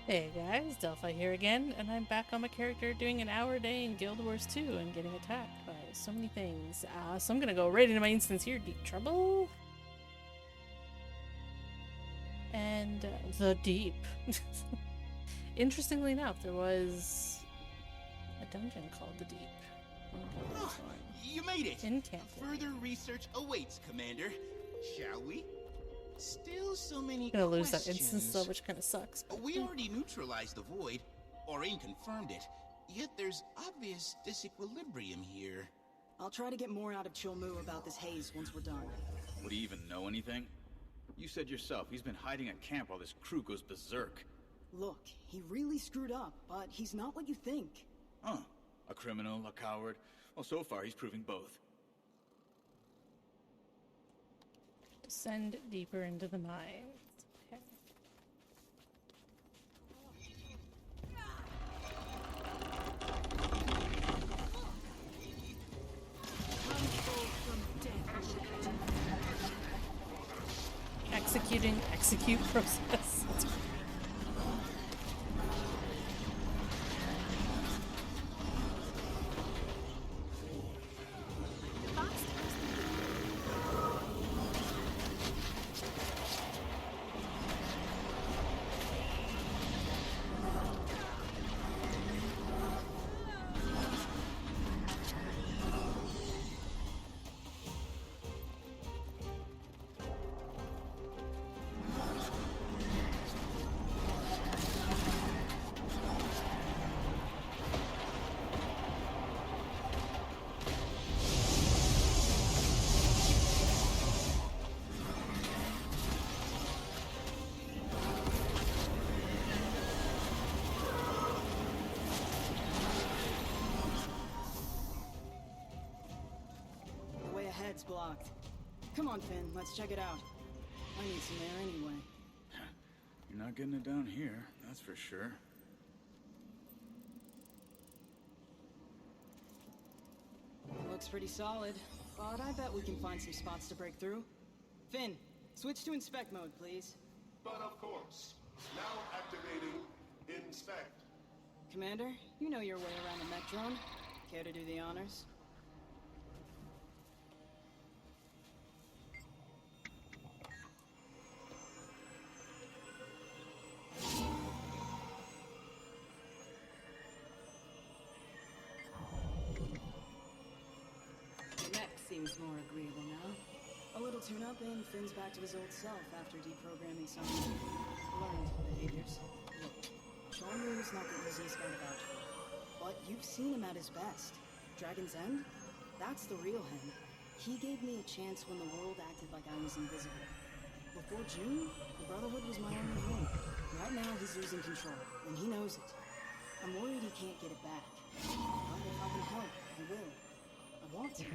Hey guys, Delphi here again, and I'm back on my character doing an hour a day in Guild Wars 2 and getting attacked by so many things. So I'm gonna go right into my instance here, Deep Trouble. And the Deep. Interestingly enough, there was a dungeon called the Deep. Oh, you made it! In camp. Further research awaits, Commander. Shall we? Still so many I'm gonna lose that questions. instance though, which kind of sucks. But We already neutralized the void, or confirmed it. Yet there's obvious disequilibrium here. I'll try to get more out of Chilmu about this haze once we're done. Would he even know anything? You said yourself, he's been hiding at camp while this crew goes berserk. Look, he really screwed up, but he's not what you think. Huh. A criminal, a coward. Well, so far he's proving both. descend deeper into the mines. Okay. Execute process. The way ahead's blocked. Come on, Finn, let's check it out. I need some air anyway. You're not getting it down here, that's for sure. Looks pretty solid, but I bet we can find some spots to break through. Finn, switch to inspect mode, please. But of course. Now activating inspect. Commander, you know your way around the mech drone. Care to do the honors? The mech seems more agreeable now. A little tune-up and Finn's back to his old self after deprogramming some learned behaviors. Look, Chongru's not the easiest guy to vouch for, but you've seen him at his best. Dragon's End? That's the real him. He gave me a chance when the world acted like I was invisible. Before June, the Brotherhood was my only home. Right now, he's losing control, and he knows it. I'm worried he can't get it back. But if I can help, I will. I want to.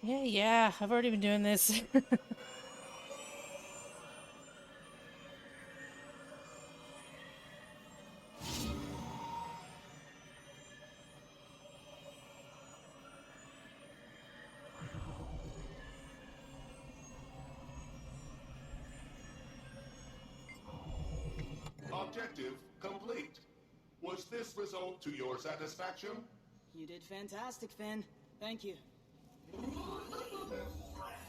Yeah, I've already been doing this. Objective complete. Was this result to your satisfaction? You did fantastic, Finn. Thank you.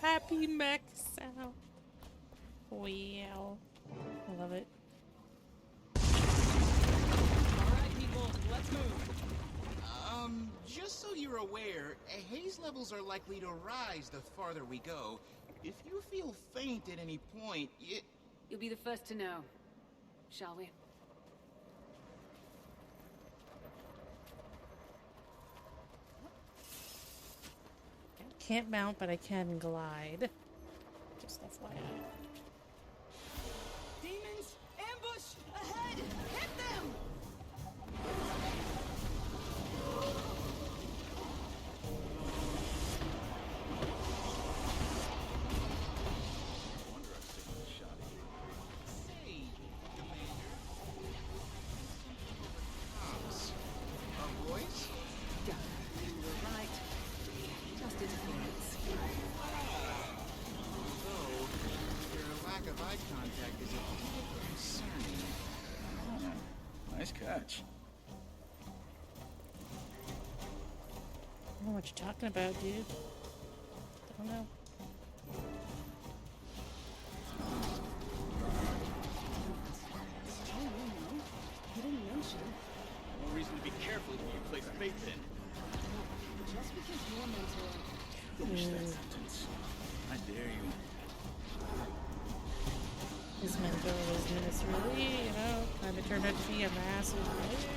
Happy mech sound. Wow. I love it. Alright, people, let's move. Just so you're aware, haze levels are likely to rise the farther we go. If you feel faint at any point, You'll be the first to know. Shall we? Can't mount, but I can glide. Just FYI. Demons, ambush! Ahead! Hit them! match. I don't know what you're talking about, dude. Don't know. You didn't mention. No reason to be careful when you place faith in. Just because you're meant to. Finish that sentence. I dare you. His mentor was really, kind of turned out to be a massive player.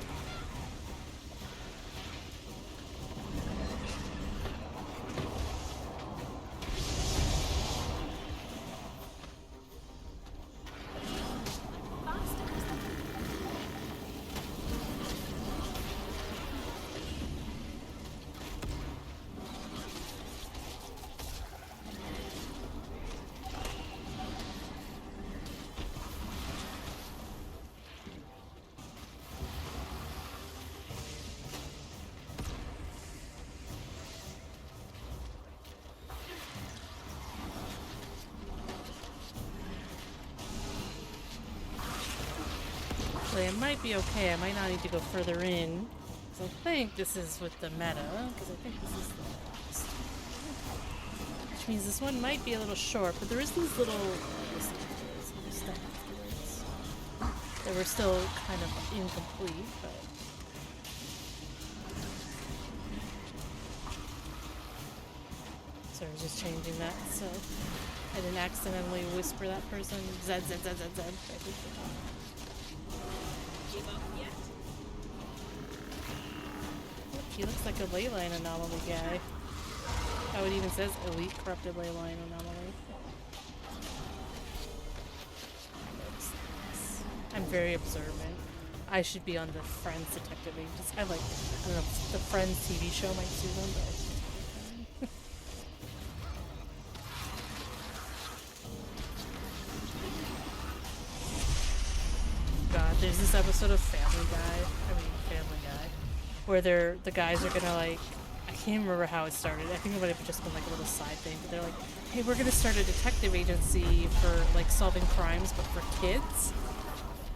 It might be okay. I might not need to go further in. So I think this is with the meta, because I think this is the last. Which means this one might be a little short, but there is these little stuff afterwards that were still kind of incomplete, but so I was just changing that so I didn't accidentally whisper that person Zed. He looks like a leyline anomaly guy. Oh, it even says elite corrupted leyline anomaly. I'm very observant. I should be on the Friends detective agency. I don't know if the Friends TV show might suit them, but God, there's this episode of Family Guy, where the guys are gonna like, I can't remember how it started. I think it might have just been like a little side thing, but they're like, hey, we're gonna start a detective agency for like solving crimes, but for kids.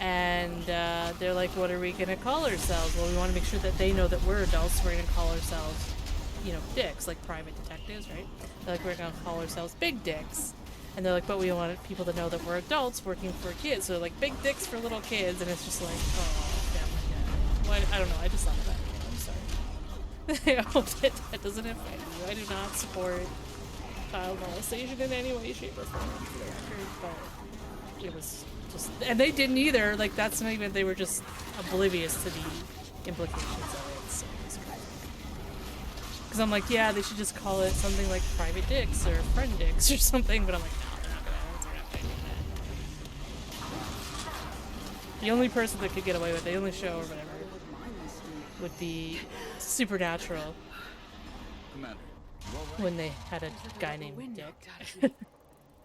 And they're like, what are we gonna call ourselves? Well, we want to make sure that they know that we're adults, so we're gonna call ourselves, dicks, like private detectives, right? They're like, we're gonna call ourselves big dicks. And they're like, but we want people to know that we're adults working for kids. So like, big dicks for little kids. And it's just like, oh, Family Guy. Well, I don't know. I just thought of that. I'm sorry. I hope that doesn't offend you. I do not support child molestation in any way, shape, or form, for the record. But it was just... And they didn't either. Like, that's not even... They were just oblivious to the implications of it. So it's crazy. Because I'm like, yeah, they should just call it something like private dicks or friend dicks or something. But I'm like, no, they're not gonna do that. The only person that could get away with it, the only show or whatever, would be Supernatural. Commander, when they had a guy named Dick.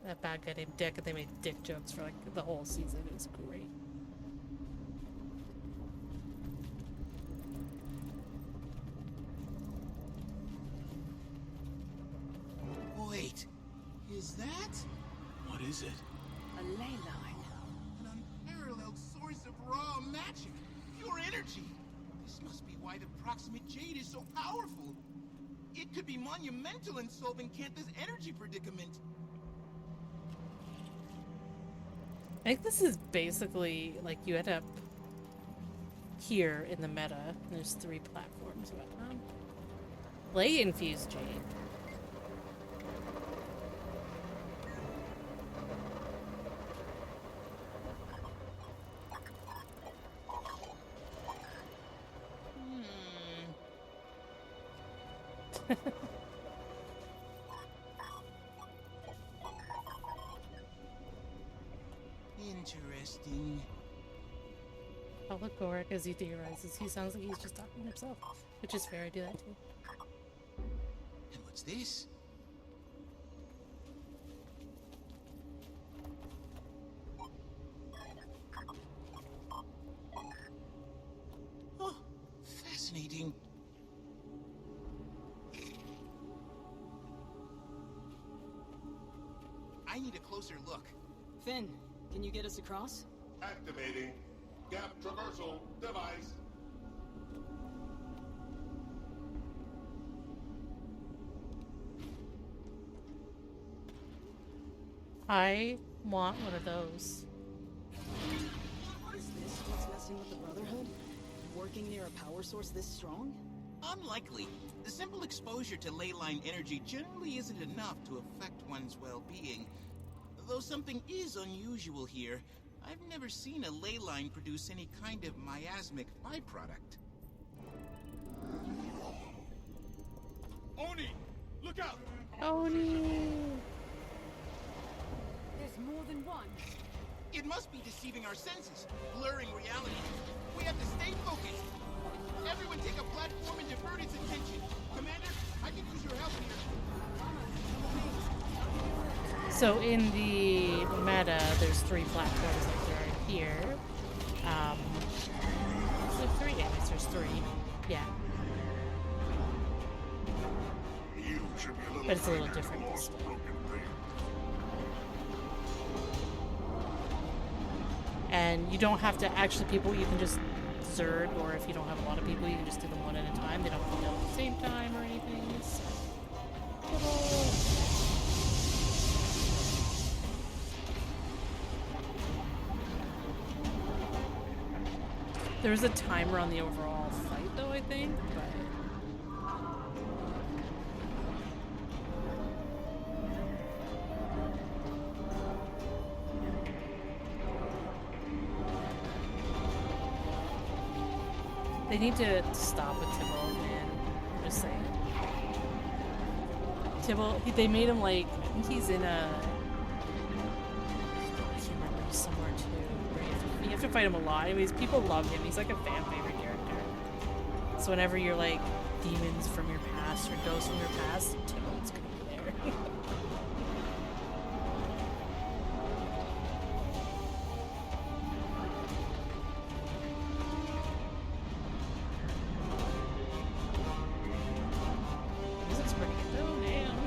That bad guy named Dick, and they made dick jokes for like the whole season. It was great. Wait, is that what is it? A ley line. an unparalleled source of raw magic, pure energy? This must be why the proximate jade is so powerful. It could be monumental in solving Kantha's energy predicament. I think this is basically like you end up here in the meta. And there's 3 platforms. Ley infused jade. Interesting. Allegoric as he theorizes. He sounds like he's just talking to himself, which is fair. I do that too. And what's this? Oh, fascinating. I need a closer look. Finn, can you get us across? Activating. Gap traversal device. I want one of those. What is this? What's messing with the Brotherhood? Working near a power source this strong? Unlikely. The simple exposure to ley line energy generally isn't enough to affect one's well-being. Though something is unusual here. I've never seen a ley line produce any kind of miasmic byproduct. Oni! Look out! Oni! There's more than one. It must be deceiving our senses, blurring reality. We have to stay focused. Everyone take a platform and divert its attention. Commander, I can use your help here. So in the meta, there's 3 platforms like there are here. Is there 3? Yes, there's 3. Yeah. You should be a little But it's a little kinder different towards this time. broken thing. And you don't have to actually people, you can just Zerg, or if you don't have a lot of people, you can just do them one at a time. They don't have to go at the same time or anything. So. There was a timer on the overall fight, though, I think, but... They need to stop with Tibble, man. I'm just saying. Tibble, they made him like, I think he's in a... I can't remember, he's somewhere too. Where you have to fight him a lot. Anyways, people love him. He's like a fan favorite character. So whenever you're like demons from your past or ghosts from your past, Tibble's gonna be there. Music's pretty good though, damn.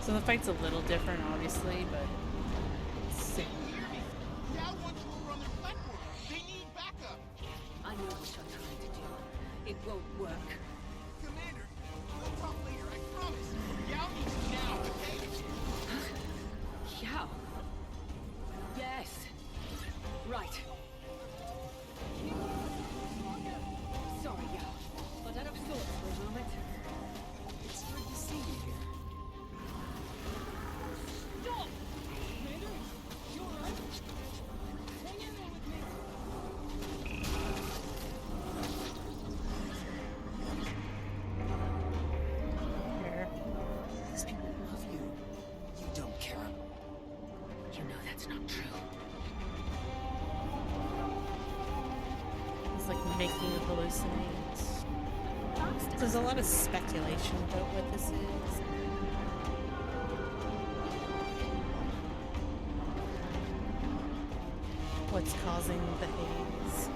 So the fight's a little different, obviously, but same. Hear me. Gal wants you over on their platform. They need backup. I know what you're trying to do. It won't work. Commander, we'll talk later, I promise. Gal needs you now, okay? Yao. Yes. Right. Sorry, Yao. But out of sorts for a moment. It's good to see you here. Stop! Commander, you alright? Hang in there with me. Here. These people love you. You don't care. You know that's not true. It's like making you hallucinate. There's a lot of speculation about what this is. What's causing the haze?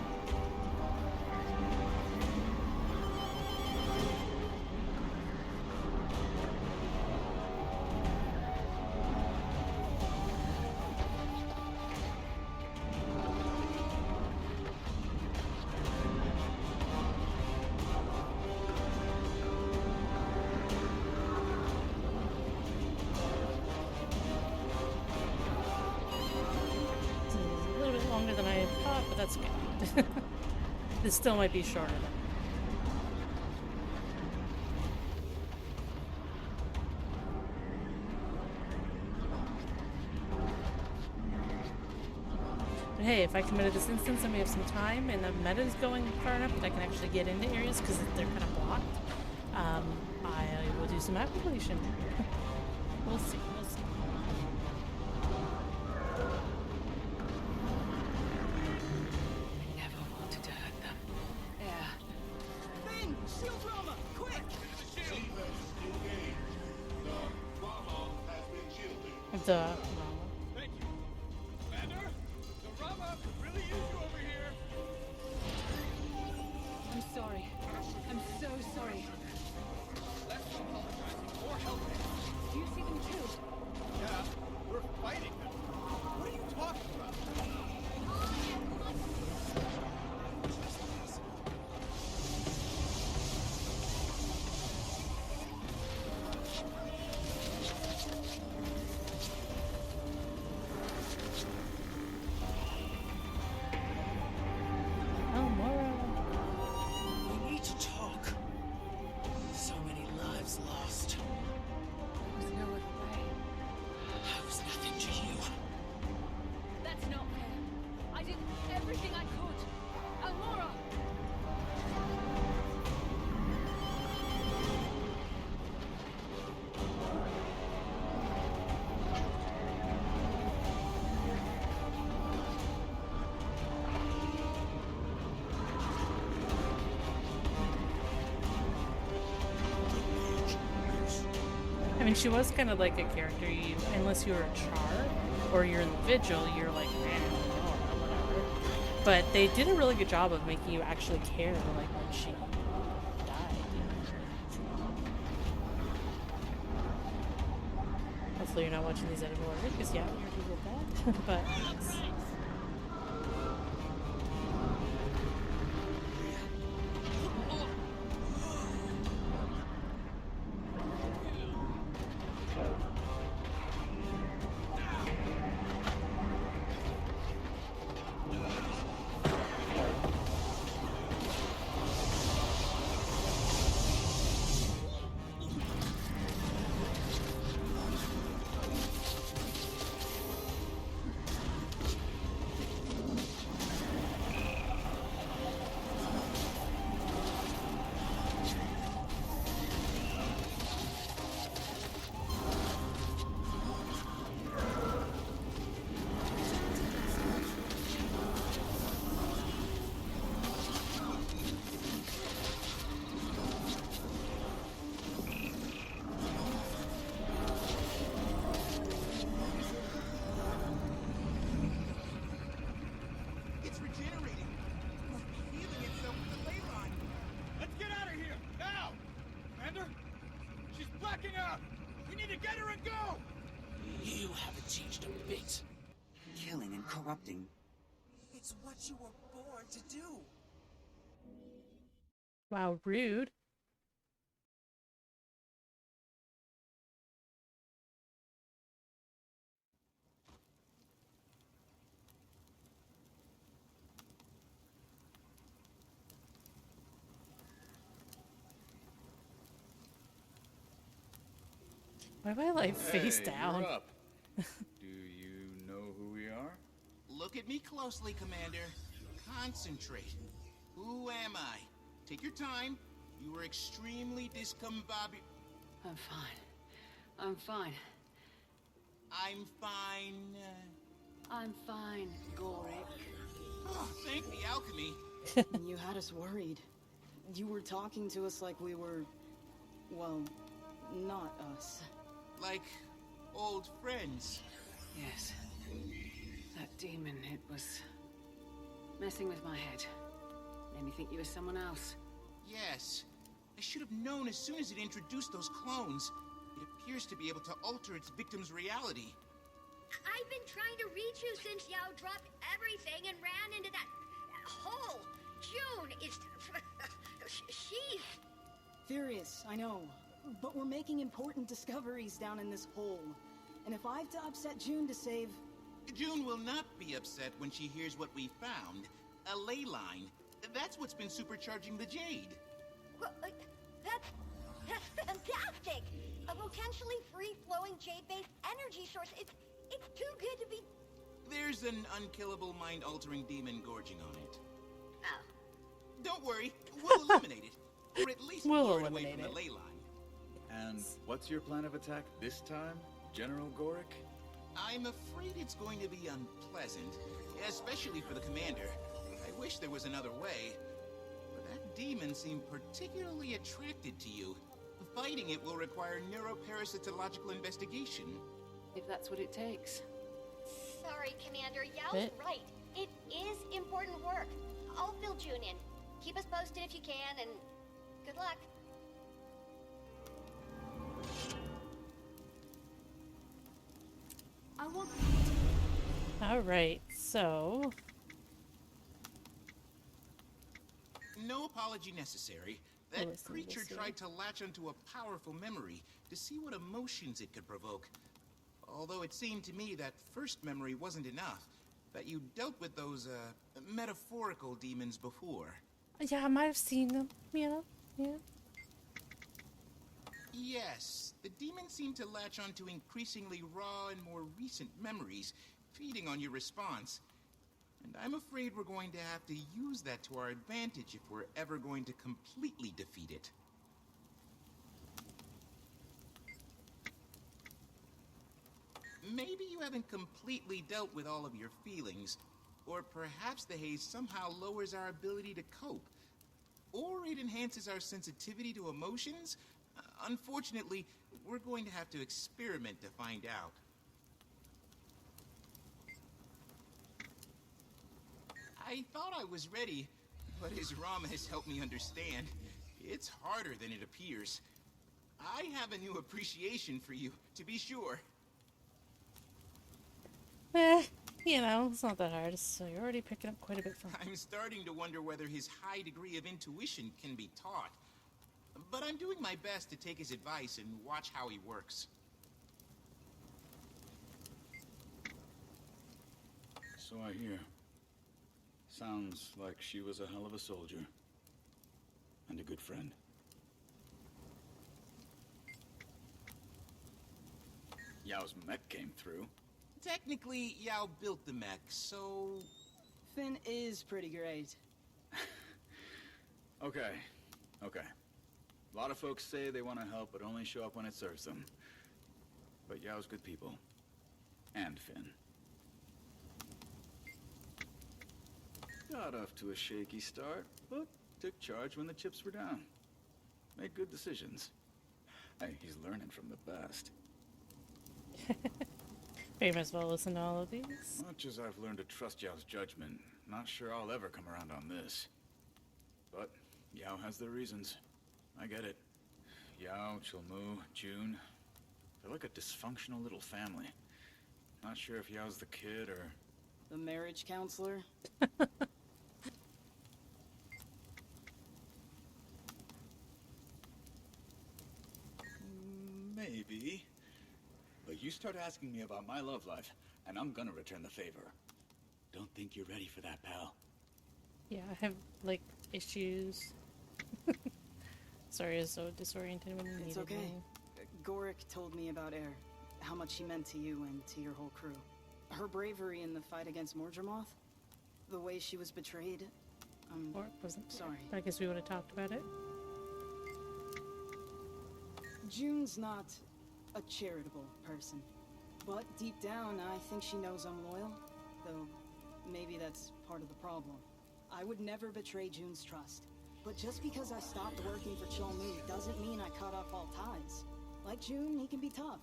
This is a little bit longer than I had thought, but that's good. This still might be shorter though. But hey, if I committed this instance, I may have some time, and the meta is going far enough that I can actually get into areas because they're kind of blocked. I will do some map completion. We'll see. We'll see. Duh. Thank you. Commander, the Rama could really use you over here. I'm sorry. I'm so sorry. Less apologizing, more helping. Do you see them too? Yeah, we're fighting them. What are you talking about? Oh, Mora. We need to talk. So many lives lost. There's no other way. I was nothing to you. That's not fair. I did everything I could. Almora! I mean, she was kind of like a character you, unless you were a Char or you're in the Vigil, you're like, man, whatever. But they did a really good job of making you actually care, like, when she died. Hopefully you're not watching these anymore, because yeah, you're good with that. But yes. It's regenerating. It must be healing itself with the ley line. Let's get out of here, now! Commander, she's blacking out! We need to get her and go! You haven't changed a bit. Killing and corrupting. It's what you were born to do. Wow, rude. Why am I like face Hey, down? You're up. Do you know who we are? Look at me closely, Commander. Concentrate. Who am I? Take your time. You were extremely discombobulated. I'm fine. I'm fine. I'm fine. I'm fine, Gorik. Oh, thank the alchemy. You had us worried. You were talking to us like we were... well, not us. Like old friends. Yes. That demon, it was... messing with my head. Made me think you were someone else. Yes. I should have known as soon as it introduced those clones. It appears to be able to alter its victim's reality. I've been trying to reach you since Yao dropped everything and ran into that hole. June is... she's... Furious, I know. But we're making important discoveries down in this hole. And if I have to upset June to save... June will not be upset when she hears what we found. A ley line. That's what's been supercharging the Jade. Well, that's fantastic! A potentially free-flowing jade-based energy source. It's too good to be... There's an unkillable mind-altering demon gorging on it. Oh. Don't worry, we'll eliminate it. Or at least We'll lure it away eliminate from the it. ley line. And what's your plan of attack this time, General Gorik? I'm afraid it's going to be unpleasant, especially for the commander. I wish there was another way. But that demon seemed particularly attracted to you. Fighting it will require neuroparasitological investigation. If that's what it takes. Sorry, Commander. Yao's Bit. right. It is important work. I'll fill June in. Keep us posted if you can, and good luck. I want. Alright, so... No apology necessary. That Listen, creature listen. tried to latch onto a powerful memory to see what emotions it could provoke. Although it seemed to me that first memory wasn't enough. That you dealt with those, metaphorical demons before. Yeah, I might have seen them. Yeah. Yes, the demons seem to latch onto increasingly raw and more recent memories, feeding on your response. And I'm afraid we're going to have to use that to our advantage if we're ever going to completely defeat it. Maybe you haven't completely dealt with all of your feelings, or perhaps the haze somehow lowers our ability to cope. Or it enhances our sensitivity to emotions. Unfortunately, we're going to have to experiment to find out. I thought I was ready, but his Rama has helped me understand. It's harder than it appears. I have a new appreciation for you, to be sure. You know, it's not that hard, so you're already picking up quite a bit from him. I'm starting to wonder whether his high degree of intuition can be taught. But I'm doing my best to take his advice and watch how he works. So I hear. Sounds like she was a hell of a soldier. And a good friend. Yao's mech came through. Technically, Yao built the mech, so... Finn is pretty great. Okay. A lot of folks say they want to help, but only show up when it serves them. But Yao's good people. And Finn. Got off to a shaky start, but took charge when the chips were down. Made good decisions. Hey, he's learning from the best. You might as well listen to all of these. Much as I've learned to trust Yao's judgment, not sure I'll ever come around on this. But Yao has their reasons. I get it. Yao, Chilmu, June. They're like a dysfunctional little family. Not sure if Yao's the kid or... The marriage counselor? Maybe. But you start asking me about my love life, and I'm gonna return the favor. Don't think you're ready for that, pal. Yeah, I have, like, issues. Sorry, I was so disoriented when you It's needed okay. me. Gorik told me about Air, how much she meant to you and to your whole crew. Her bravery in the fight against Mordremoth, the way she was betrayed. Or it wasn't there. Sorry. But I guess we would have talked about it. June's not a charitable person, but deep down, I think she knows I'm loyal, though maybe that's part of the problem. I would never betray June's trust, but just because I stopped working for Chilmu doesn't mean I cut off all ties. Like June, he can be tough,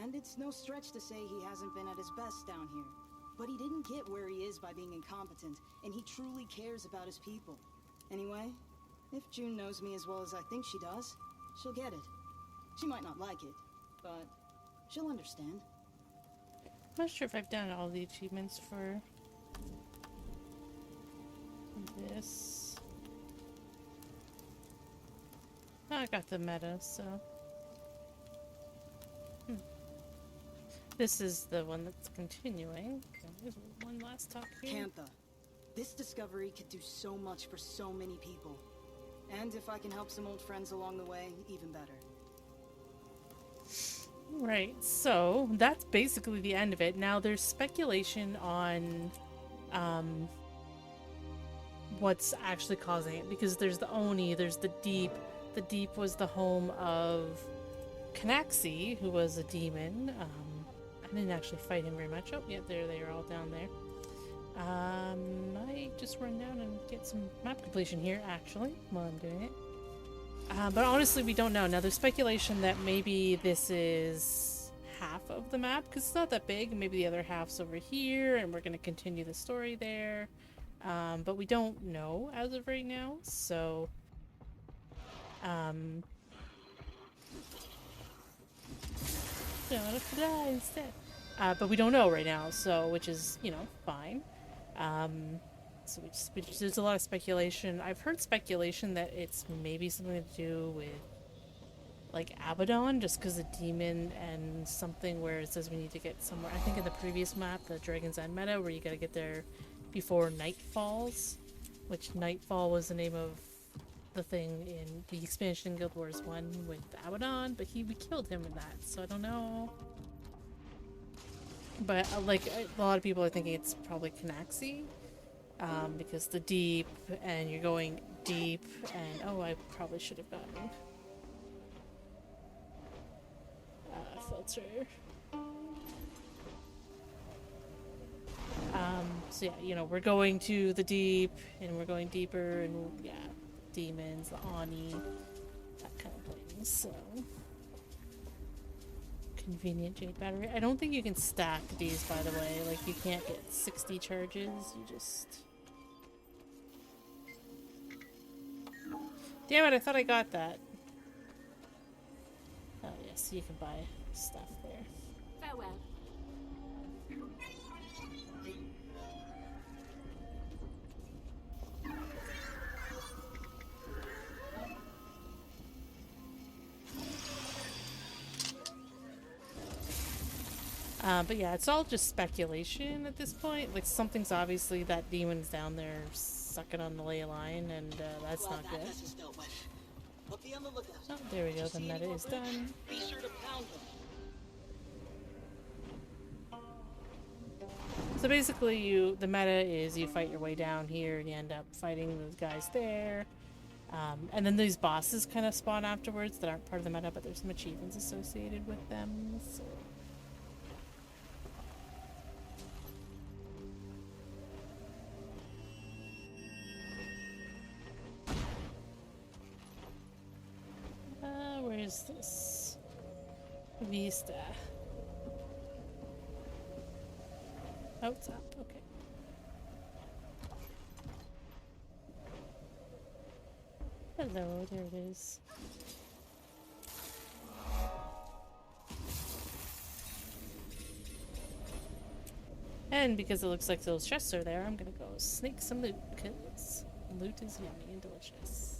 and it's no stretch to say he hasn't been at his best down here. But he didn't get where he is by being incompetent, and he truly cares about his people. Anyway, if June knows me as well as I think she does, she'll get it. She might not like it, but she'll understand. I'm not sure if I've done all the achievements for this. Oh, I got the meta, so... This is the one that's continuing. Okay, there's one last talk here. Cantha, this discovery could do so much for so many people. And if I can help some old friends along the way, even better. Right, so that's basically the end of it. Now there's speculation on what's actually causing it, because there's the Oni, there's the Deep. The Deep was the home of Canaxi, who was a demon. I didn't actually fight him very much. Oh, yeah, there they are all down there. I just run down and get some map completion here, actually, while I'm doing it. But honestly, we don't know. Now, there's speculation that maybe this is half of the map, because it's not that big, and maybe the other half's over here, and we're going to continue the story there. But we don't know as of right now, so... No, I have to die instead. But we don't know right now, so, which is, you know, fine. So there's a lot of speculation. I've heard speculation that it's maybe something to do with, like, Abaddon, just because a demon and something where it says we need to get somewhere. I think in the previous map, the Dragon's End meta, where you gotta get there before night falls, which Nightfall was the name of the thing in the expansion in Guild Wars 1 with Abaddon, but we killed him in that, so I don't know. But, like, a lot of people are thinking it's probably Canaxi, because the deep, and you're going deep, and, oh, I probably should have gotten filter. So yeah, you know, we're going to the deep, and we're going deeper, and yeah, demons, the Ani, that kind of thing, so... Convenient jade battery. I don't think you can stack these, by the way. Like, you can't get 60 charges, you just... Damn it, I thought I got that. Oh yes, you can buy stuff there. Farewell. But yeah, it's all just speculation at this point. Like, something's obviously, that demon's down there sucking on the ley line, and that's not good. Oh, there we go, the meta is done. Be sure to pound them. So basically, the meta is you fight your way down here, and you end up fighting those guys there. And then these bosses kind of spawn afterwards that aren't part of the meta, but there's some achievements associated with them, so... where is this? Vista. Oh, it's up, okay. Hello, there it is. And because it looks like those chests are there, I'm gonna go sneak some loot, because loot is yummy and delicious.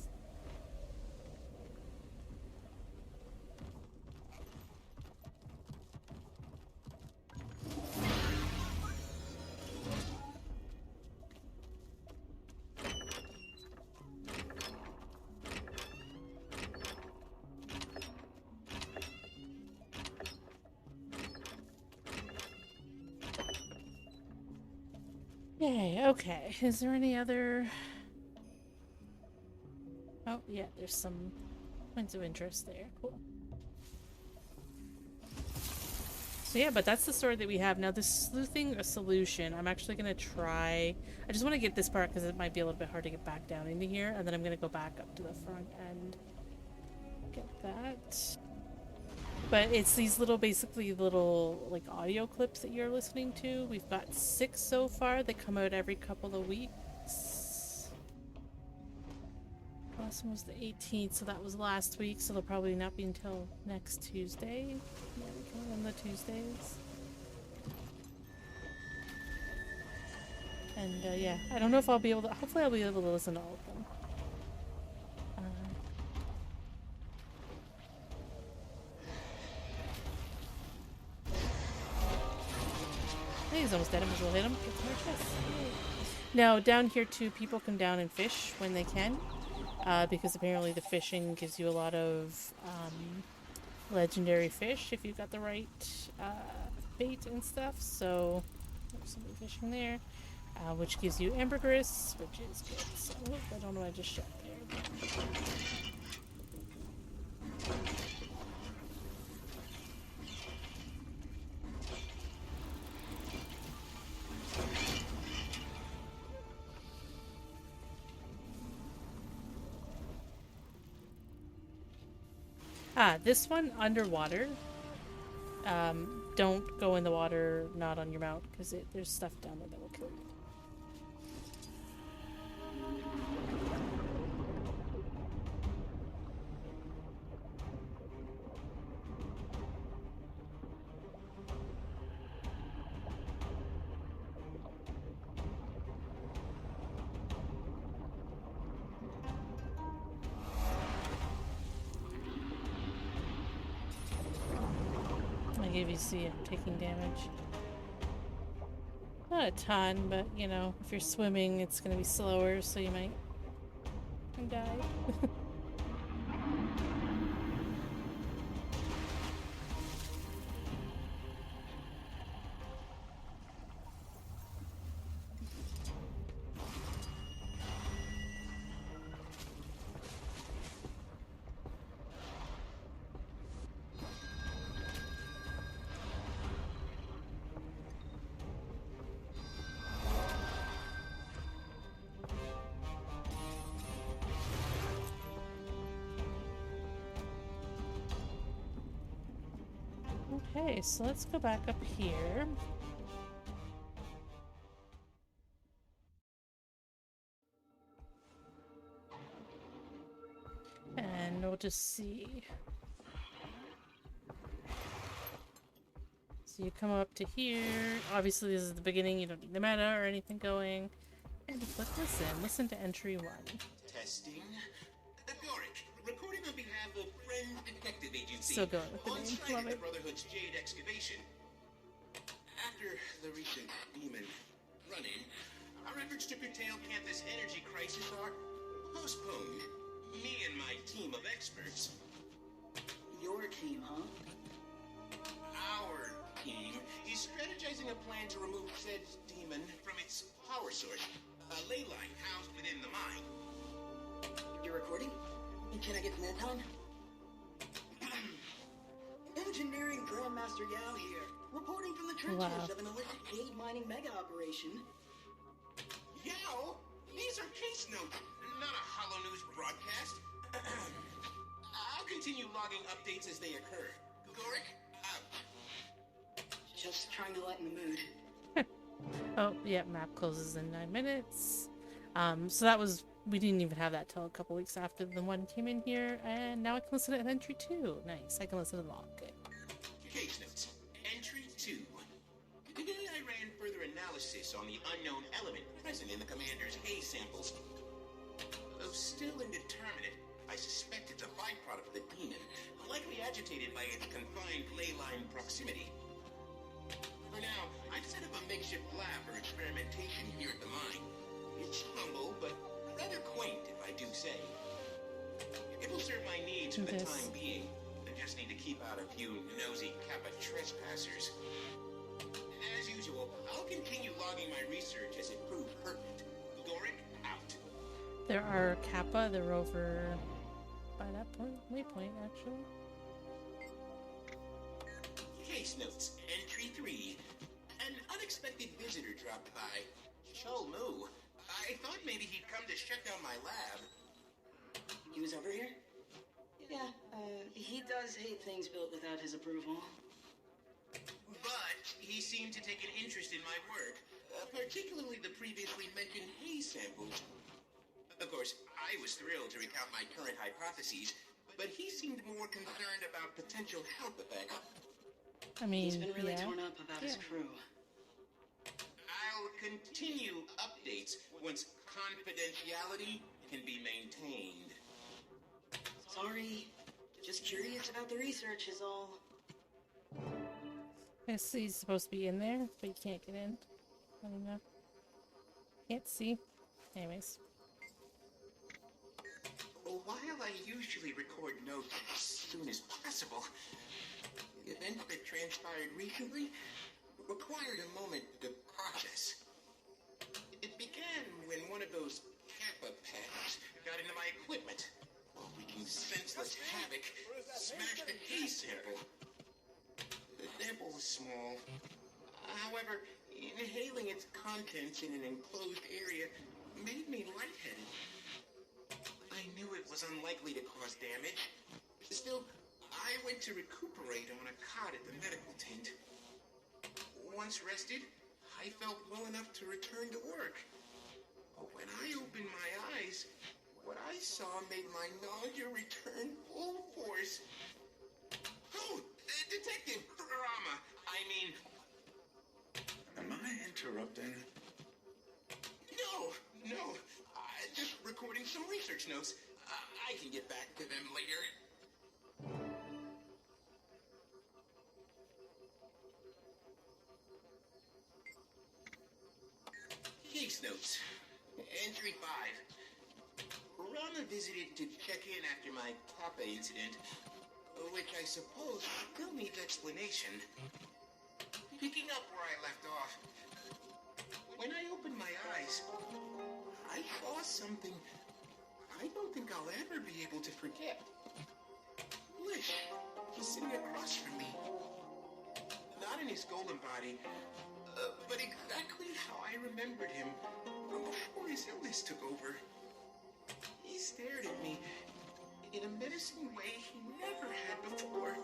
Yay, okay. Is there any other... Oh, yeah, there's some points of interest there. Cool. So yeah, but that's the story that we have. Now, this sleuthing a solution, I'm actually going to try... I just want to get this part because it might be a little bit hard to get back down into here, and then I'm going to go back up to the front and get that. But it's these little, basically little, like, audio clips that you're listening to. We've got 6 so far. They come out every couple of weeks. Last one was the 18th, so that was last week, so they'll probably not be until next Tuesday. Yeah, we come on the Tuesdays. And, yeah, I don't know if I'll be able to, hopefully I'll be able to listen to all of them. He's almost dead. I might as well hit him. Get some more chests. Now, down here too, people come down and fish when they can, because apparently the fishing gives you a lot of legendary fish if you've got the right bait and stuff. So there's somebody fishing there, which gives you ambergris, which is good. So I don't know what I just shot there. This one, underwater, don't go in the water, not on your mount, because there's stuff down there that will kill you. If you see I'm taking damage. Not a ton, but you know, if you're swimming, it's gonna be slower, so you might die. Okay, so let's go back up here. And we'll just see. So you come up to here. Obviously this is the beginning, you don't need the meta or anything going. And just listen to entry 1. Testing. Agoric, recording on behalf of Friend Detective Agency. Still going with the on name. site Love at the it. Brotherhood's Jade excavation. After the recent demon run-in, our efforts to curtail Canthus' energy crisis are postponed. Me and my team of experts. Your team, huh? Our team is strategizing a plan to remove said demon from its power source, a ley line housed within the mine. You're recording? Can I get more time? Engineering Grandmaster Yao here, reporting from the trenches Wow. of an illicit jade mining mega operation. Yao, these are case notes, not a hollow news broadcast. I'll continue logging updates as they occur. Goric, out. Just trying to lighten the mood. Oh, yeah, map closes in 9 minutes. So that was, we didn't even have that till a couple weeks after the one came in here, and now I can listen to entry 2. Nice, I can listen to them all. Good. Case notes. Entry 2. Today I ran further analysis on the unknown element present in the commander's hay samples. Though still indeterminate, I suspect it's a byproduct of the demon, likely agitated by its confined ley line proximity. For now, I've set up a makeshift lab for experimentation here at the mine. It's humble, but rather quaint, if I do say. It will serve my needs for the time being. I just need to keep out a few nosy Kappa trespassers. As usual, I'll continue logging my research as it proves pertinent. Goric, out. There are Kappa, they're over by that point, waypoint actually. Case notes, entry 3. An unexpected visitor dropped by. Shol Mu. I thought maybe he'd come to shut down my lab. He was over here? Yeah, he does hate things built without his approval. But he seemed to take an interest in my work, particularly the previously mentioned hay samples. Of course, I was thrilled to recount my current hypotheses, but he seemed more concerned about potential health effects. I mean, He's been really yeah. torn up about his crew. I'll continue updates once confidentiality can be maintained. Sorry, just curious about the research is all. I see he's supposed to be in there, but you can't get in. I don't know. Can't see. Anyways. While I usually record notes as soon as possible, the event that transpired recently required a moment to process. It began when one of those Kappa packs got into my equipment, wreaking senseless havoc, smashed a hay sample. The sample was small. However, inhaling its contents in an enclosed area made me lightheaded. I knew it was unlikely to cause damage. Still, I went to recuperate on a cot at the medical tent. Once rested, I felt well enough to return to work. But when I opened my eyes, what I saw made my nausea return full force. Oh, Detective Rama, I mean... Am I interrupting? No. Just recording some research notes. I can get back to them later. Case notes. Entry 5. Rama visited to check in after my Kappa incident, which I suppose still needs explanation. Picking up where I left off. When I opened my eyes, I saw something I don't think I'll ever be able to forget. Lish was sitting across from me. Not in his golem body, but exactly how I remembered him from before his illness took over. He stared at me in a menacing way he never had before.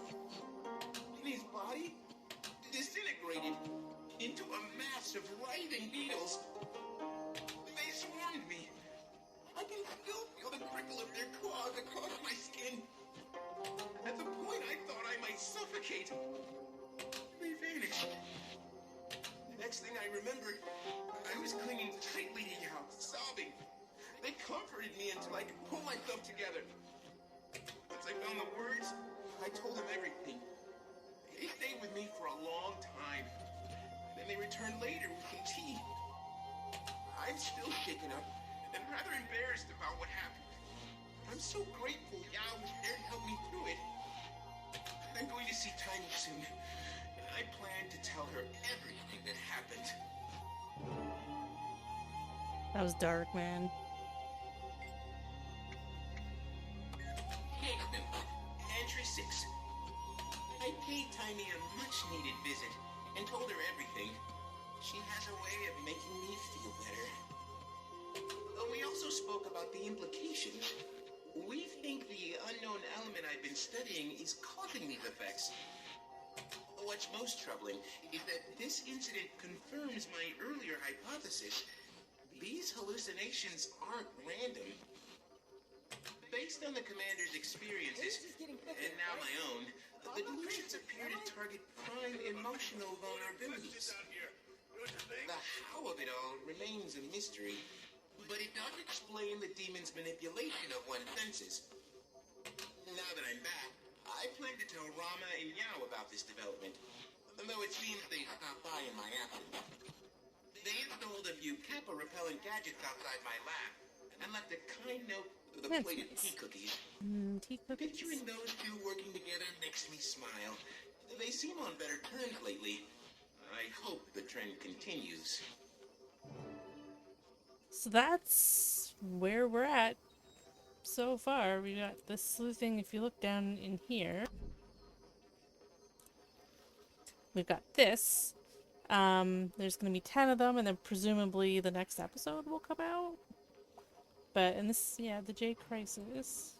And his body disintegrated into a mass of writhing needles. They swarmed me. I can still feel the prickle of their claws across my skin. At the point I thought I might suffocate, they vanished. The next thing I remembered, I was clinging tightly to Yao, sobbing. They comforted me until I could pull myself together. Once I found the words, I told them everything. They stayed with me for a long time. Then they returned later with some tea. I'm still shaken up and rather embarrassed about what happened. I'm so grateful Yao was there to help me through it. I'm going to see Tiny soon, and I plan to tell her everything that happened. That was dark, man. Entry 6. I paid Tiny a much-needed visit and told her everything. She has a way of making me feel better. We also spoke about the implications. We think the unknown element I've been studying is causing these effects. What's most troubling is that this incident confirms my earlier hypothesis. These hallucinations aren't random. Based on the commander's experiences, and now my own, the delusions appear to target prime emotional vulnerabilities. The how of it all remains a mystery, but it does explain the demon's manipulation of one's senses. Now that I'm back, I plan to tell Rama and Yao about this development, though it seems they stopped by in my absence. They installed a few Kappa-repellent gadgets outside my lab, and left a kind note with a plate of tea cookies. Tea cookies. Picturing those two working together makes me smile. They seem on better terms lately. I hope the trend continues. So that's where we're at so far. We got this sleuthing. If you look down in here, we've got this. There's going to be 10 of them, and then presumably the next episode will come out. But in this, yeah, the J Crisis.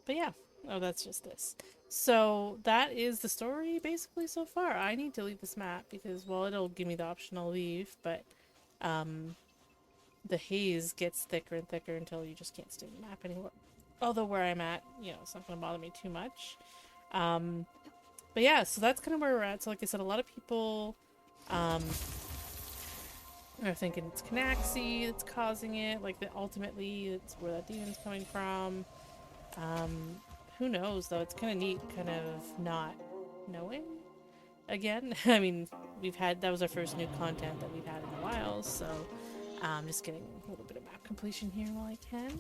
But yeah, oh, that's just this. So that is the story basically so far. I need to leave this map because, well, it'll give me the option I'll leave, but the haze gets thicker and thicker until you just can't stay in the map anymore. Although where I'm at, you know, it's not going to bother me too much. But yeah, so that's kind of where we're at. So like I said, a lot of people are thinking it's Canaxi that's causing it, like that ultimately it's where that demon's coming from. Who knows though? It's kind of neat, kind of not knowing. Again, I mean, that was our first new content that we've had in a while, so I'm just getting a little bit of map completion here while I can.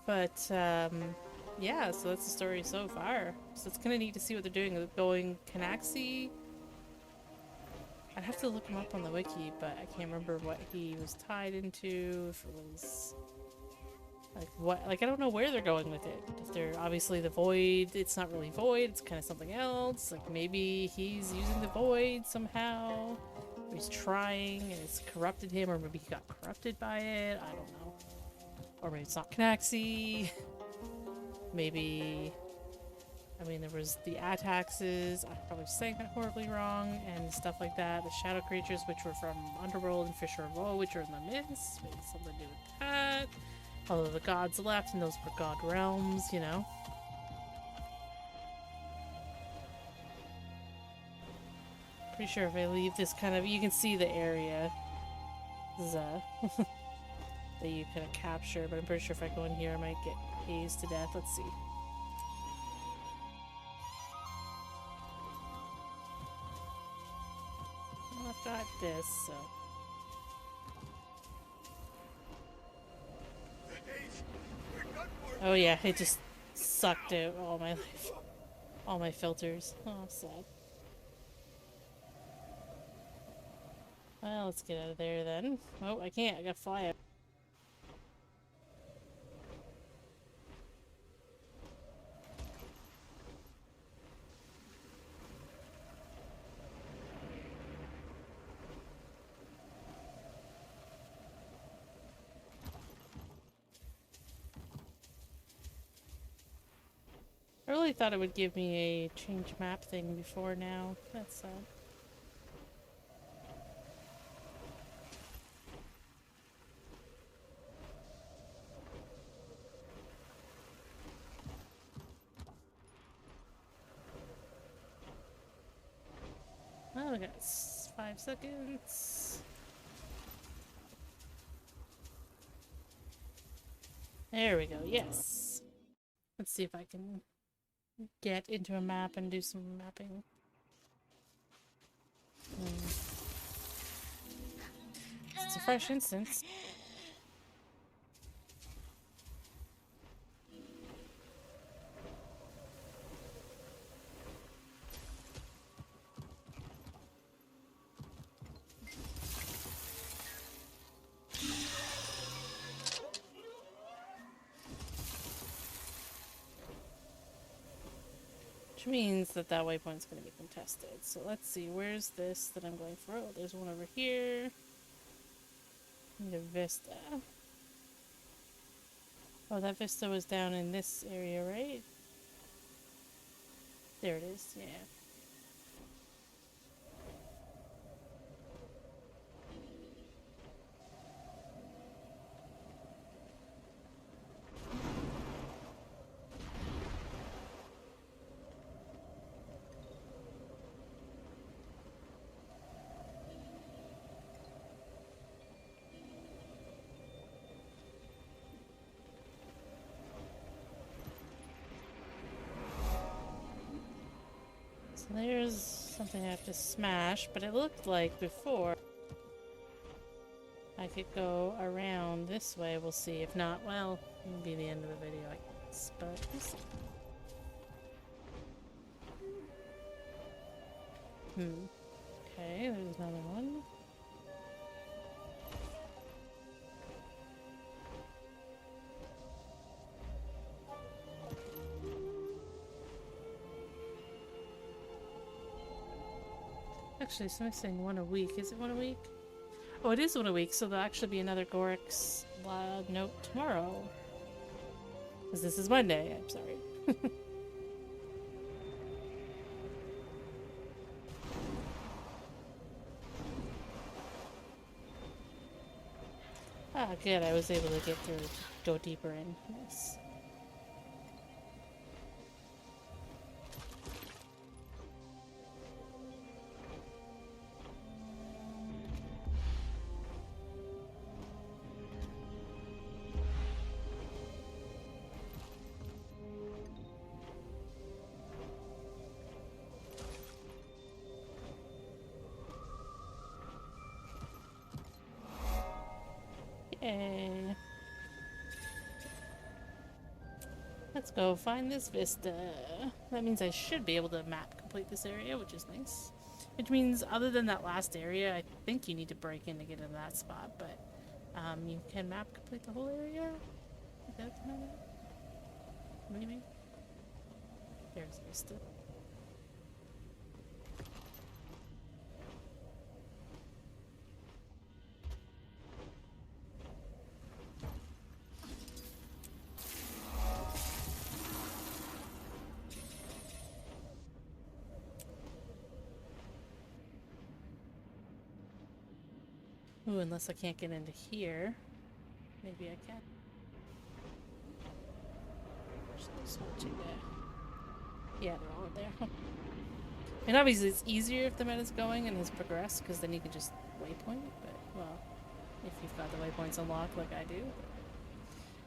But yeah, so that's the story so far. So it's kind of neat to see what they're doing. Going Canaxi. I'd have to look him up on the wiki, but I can't remember what he was tied into. If it was like what, like I don't know where they're going with it. If they're obviously the void, it's not really void. It's kind of something else. Like maybe he's using the void somehow. Or he's trying and it's corrupted him, or maybe he got corrupted by it. I don't know. Or maybe it's not Canaxi. Maybe... I mean, there was the Ataxes, I'm probably saying that horribly wrong, and stuff like that. The Shadow Creatures, which were from Underworld and Fisher of Woe, which are in the Mist. Maybe something to do with that. Although the gods left, and those were god realms, you know? Pretty sure if I leave this kind of... You can see the area. This is, that you kind of capture, but I'm pretty sure if I go in here I might get hazed to death. Let's see. Well, I've got this, so... Oh yeah, it just sucked out all my life. All my filters. Oh, sad. Well, let's get out of there then. Oh, I can't. I gotta fly out. I really thought it would give me a change map thing before now. That's sad. Oh, we got 5 seconds. There we go, yes. Let's see if I can get into a map and do some mapping. It's a fresh instance. Which means that that waypoint's going to be contested. So let's see, where's this that I'm going for? Oh, there's one over here. Need a vista. Oh, that vista was down in this area, right? There it is, yeah. So there's something I have to smash, but it looked like before I could go around this way. We'll see. If not, well, it'll be the end of the video, I guess. But we'll see. Okay, there's another one. Actually, somebody's saying 1 a week. Is it 1 a week? Oh, it is 1 a week, so there'll actually be another Gorix note tomorrow. Because this is Monday, I'm sorry. Ah, good, I was able to get through, go deeper in. Yes. Yay. Let's go find this vista. That means I should be able to map complete this area, which is nice. Which means, other than that last area, I think you need to break in to get into that spot, but you can map complete the whole area? Is that maybe? There's vista. Ooh, unless I can't get into here. Maybe I can. There's one, two there. Yeah, they're all there. And obviously it's easier if the meta's going and has progressed, because then you can just waypoint, but, well, if you've got the waypoints unlocked like I do.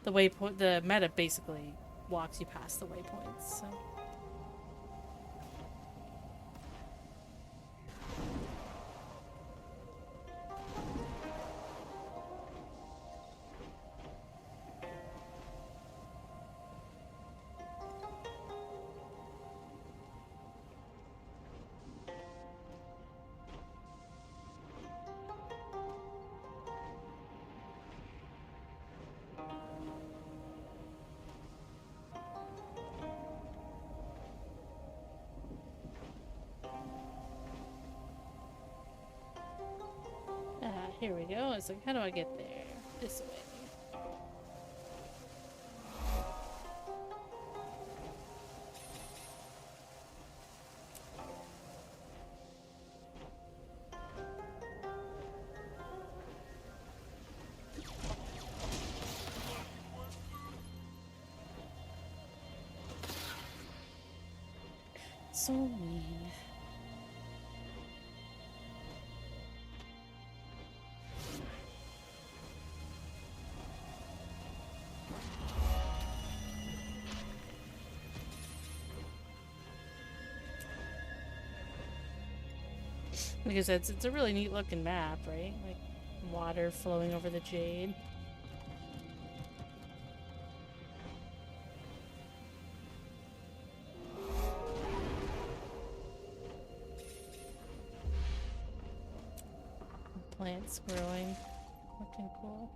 The meta basically walks you past the waypoints, so... Here we go. It's like, how do I get there? This way. So mean. Because it's a really neat looking map, right? Like water flowing over the jade. Plants growing, looking cool.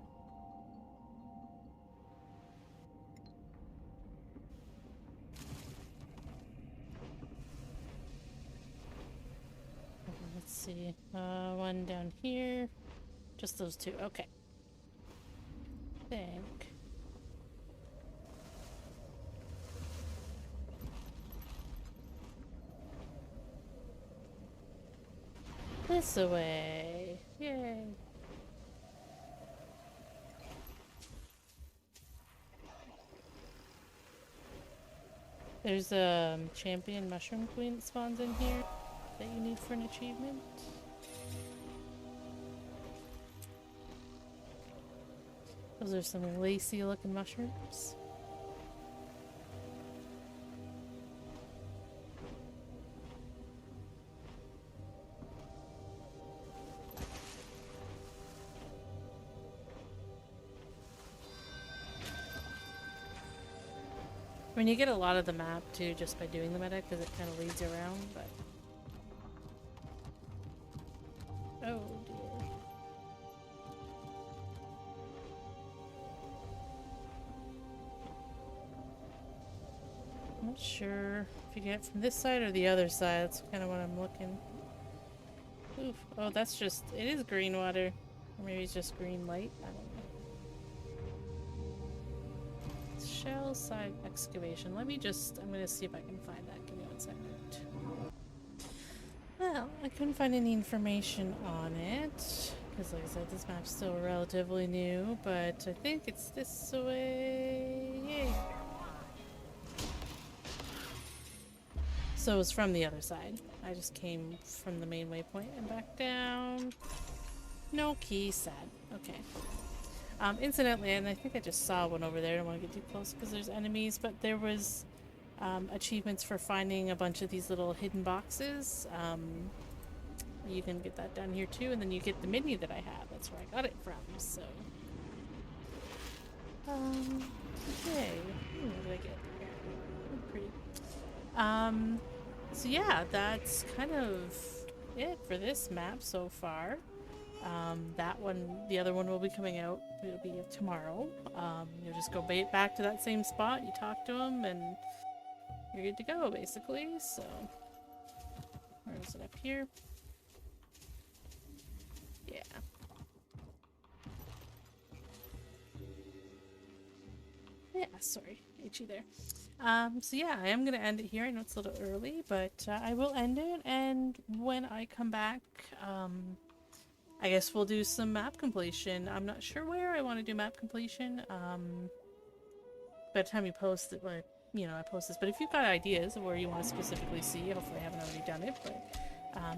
Let's see. One down here. Just those two. Okay. Think. This away. Yay. There's a champion mushroom queen that spawns in here that you need for an achievement. Those are some lacy looking mushrooms. I mean, you get a lot of the map too just by doing the meta because it kind of leads you around, but... Oh dear. I'm not sure if you get it from this side or the other side. That's kind of what I'm looking. Oof. Oh, that's just... It is green water. Or maybe it's just green light. I don't know. Shell side excavation. Let me just... I'm gonna see if I can find that. Give me 1 second. Well, I couldn't find any information on it. Because like I said, this map's still relatively new. But I think it's this way. Yay. So it's from the other side. I just came from the main waypoint and back down. No key, sad. Okay. Incidentally, and I think I just saw one over there. I don't want to get too close because there's enemies, but there was achievements for finding a bunch of these little hidden boxes. You can get that down here too, and then you get the mini that I have. That's where I got it from, so... okay. What did I get here? Oh, pretty. So yeah, that's kind of it for this map so far. That one, the other one will be coming out. It'll be tomorrow. You'll just go back to that same spot, you talk to them, and you're good to go, basically. So, where is it? Up here? Yeah. Yeah, sorry. Itchy there. So yeah, I am gonna end it here. I know it's a little early, but I will end it, and when I come back, I guess we'll do some map completion. I'm not sure where I want to do map completion. By the time you post it, like, you know, I post this. But if you've got ideas of where you want to specifically see, hopefully I haven't already done it. But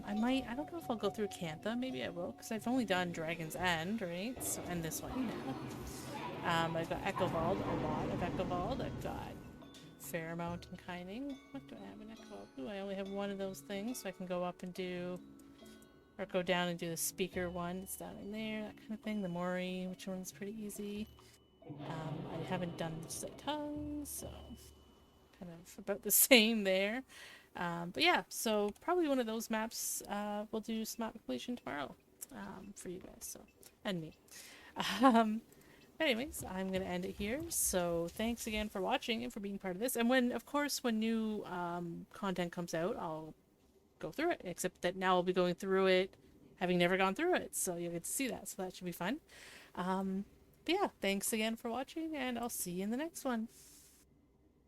I might. I don't know if I'll go through Cantha. Maybe I will, because I've only done Dragon's End, right? So, and this one now. I've got Echovald, a lot of Echovald. I've got Fairmount and Kining. What do I have in Echovald? Ooh, I only have one of those things, so I can go up and do, or go down and do the speaker one. It's down in there, that kind of thing. The Mori, which one's pretty easy. I haven't done Set Tongues, so kind of about the same there. But yeah, so probably one of those maps, we'll do some map completion tomorrow, for you guys, so, and me. Anyways, I'm going to end it here. So thanks again for watching and for being part of this. And when, of course, when new content comes out, I'll go through it. Except that now I'll be going through it, having never gone through it. So you'll get to see that. So that should be fun. But yeah, thanks again for watching, and I'll see you in the next one.